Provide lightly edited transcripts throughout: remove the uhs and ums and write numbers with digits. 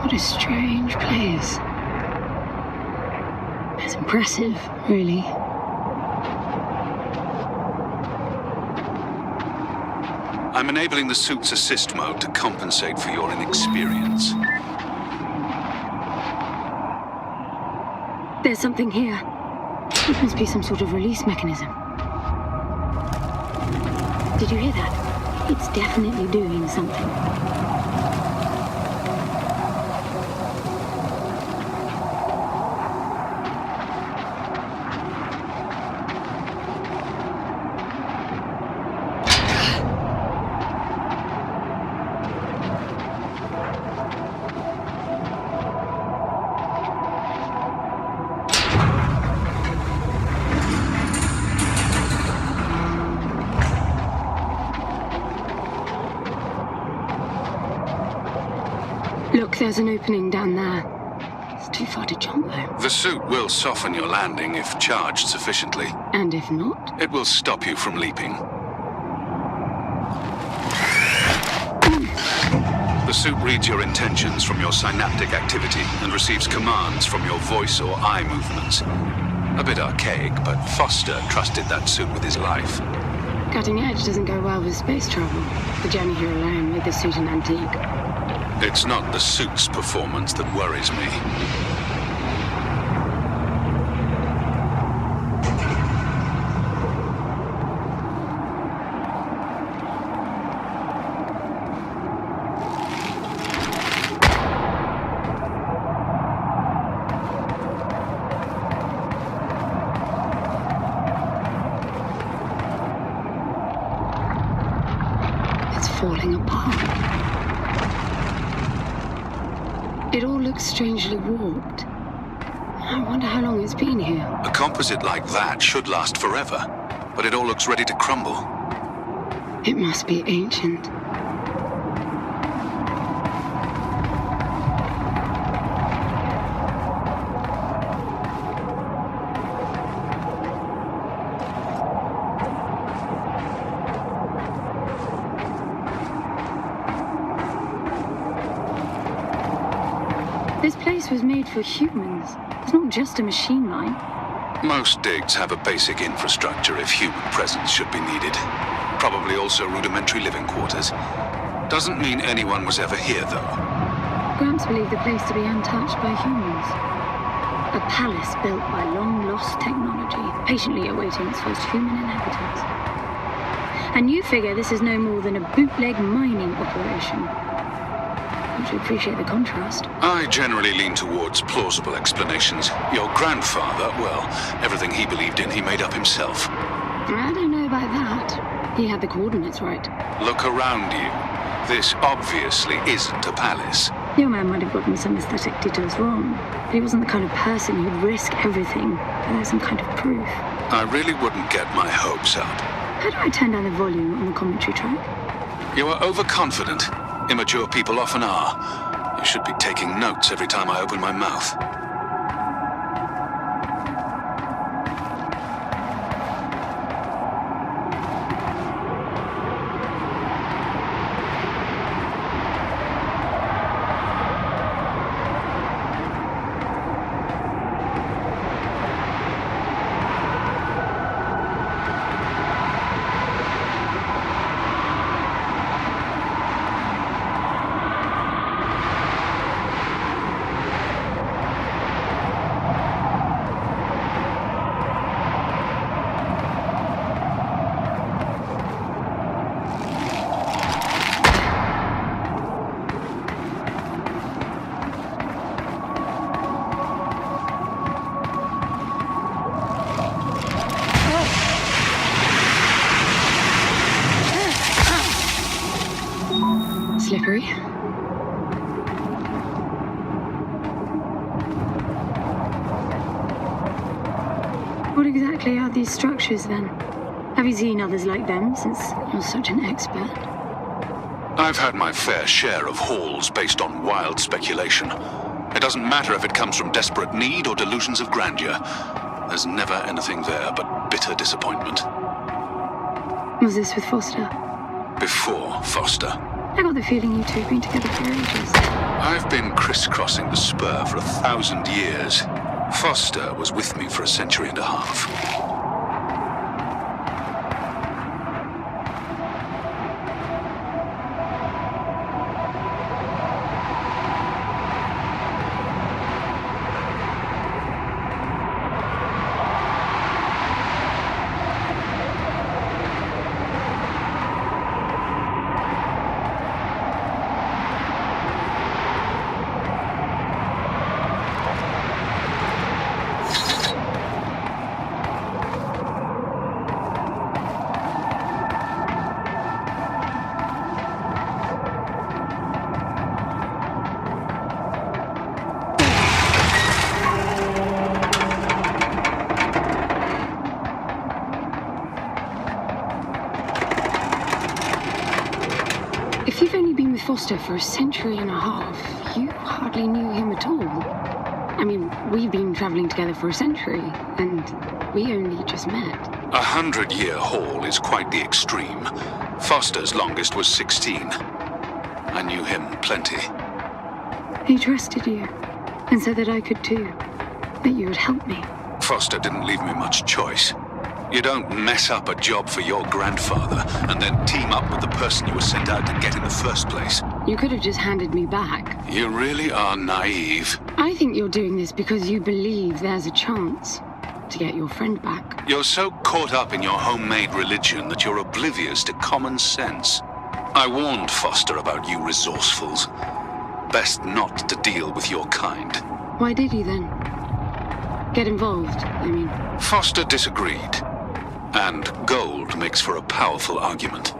What a strange place. It's impressive, really. I'm enabling the suit's assist mode to compensate for your inexperience. There's something here. It must be some sort of release mechanism. Did you hear that? It's definitely doing something. Look, there's an opening down there. It's too far to jump, though. The suit will soften your landing if charged sufficiently. And if not? It will stop you from leaping. The suit reads your intentions from your synaptic activity and receives commands from your voice or eye movements. A bit archaic, but Foster trusted that suit with his life. Cutting edge doesn't go well with space travel. The journey here alone made the suit an antique. It's not the suit's performance that worries me. It's falling apart. It all looks strangely warped. I wonder how long it's been here. A composite like that should last forever, but it all looks ready to crumble. It must be ancient. This place was made for humans. It's not just a machine line. Most digs have a basic infrastructure if human presence should be needed. Probably also rudimentary living quarters. Doesn't mean anyone was ever here, though. Gramps believed the place to be untouched by humans. A palace built by long-lost technology, patiently awaiting its first human inhabitants. And you figure this is no more than a bootleg mining operation. Don't you appreciate the contrast? I generally lean towards plausible explanations. Your grandfather, well, everything he believed in, he made up himself. I don't know about that. He had the coordinates right. Look around you. This obviously isn't a palace. Your man might have gotten some aesthetic details wrong, but he wasn't the kind of person who'd risk everything without some kind of proof. I really wouldn't get my hopes up. How do I turn down the volume on the commentary track? You are overconfident. Immature people often are. You should be taking notes every time I open my mouth. Slippery. What exactly are these structures then? Have you seen others like them since you're such an expert? I've had my fair share of hauls based on wild speculation. It doesn't matter if it comes from desperate need or delusions of grandeur. There's never anything there but bitter disappointment. Was this with Foster? Before Foster. I got the feeling you two have been together for ages. I've been crisscrossing the spur for 1,000 years. Foster was with me for a century and a half. If you've only been with Foster for a century and a half, you hardly knew him at all. I mean, we've been traveling together for a century, and we only just met. 100-year haul is quite the extreme. Foster's longest was 16. I knew him plenty. He trusted you, and said that I could too, that you would help me. Foster didn't leave me much choice. You don't mess up a job for your grandfather and then team up with the person you were sent out to get in the first place. You could have just handed me back. You really are naive. I think you're doing this because you believe there's a chance to get your friend back. You're so caught up in your homemade religion that you're oblivious to common sense. I warned Foster about you resourcefuls. Best not to deal with your kind. Why did you then? Get involved, I mean. Foster disagreed. And gold makes for a powerful argument.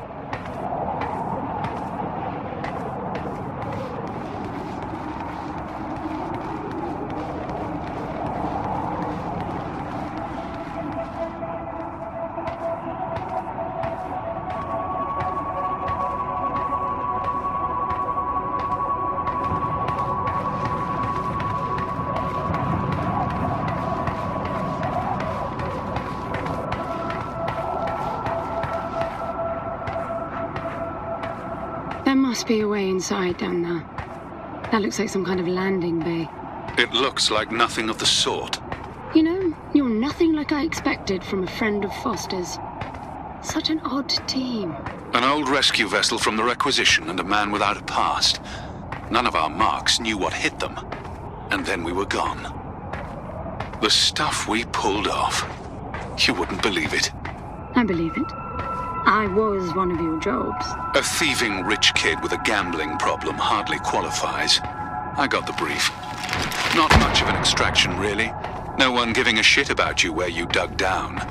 There must be a way inside down there. That looks like some kind of landing bay. It looks like nothing of the sort. You know, you're nothing like I expected from a friend of Foster's. Such an odd team. An old rescue vessel from the Requisition and a man without a past. None of our marks knew what hit them. And then we were gone. The stuff we pulled off. You wouldn't believe it. I believe it. I was one of your jobs. A thieving rich kid with a gambling problem hardly qualifies. I got the brief. Not much of an extraction, really. No one giving a shit about you where you dug down.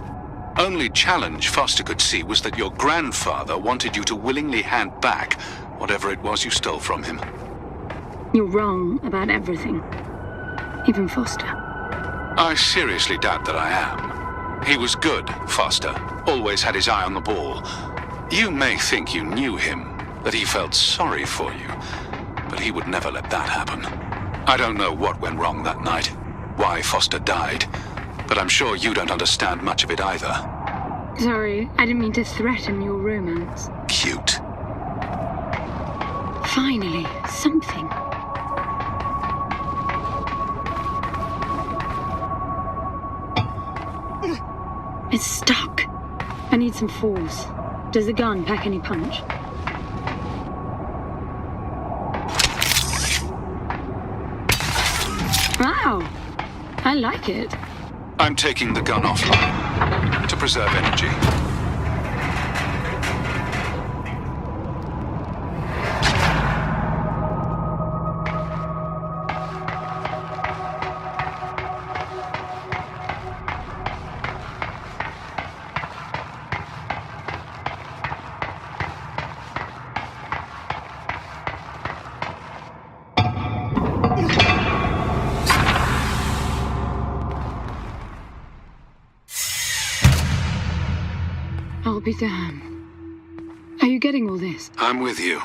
Only challenge Foster could see was that your grandfather wanted you to willingly hand back whatever it was you stole from him. You're wrong about everything. Even Foster. I seriously doubt that I am. He was good, Foster. Always had his eye on the ball. You may think you knew him, that he felt sorry for you, but he would never let that happen. I don't know what went wrong that night, why Foster died, but I'm sure you don't understand much of it either. Sorry, I didn't mean to threaten your romance. Cute. Finally, something. It's stuck. I need some force. Does the gun pack any punch? Wow, I like it. I'm taking the gun offline to preserve energy. I'll be damned. Are you getting all this? I'm with you.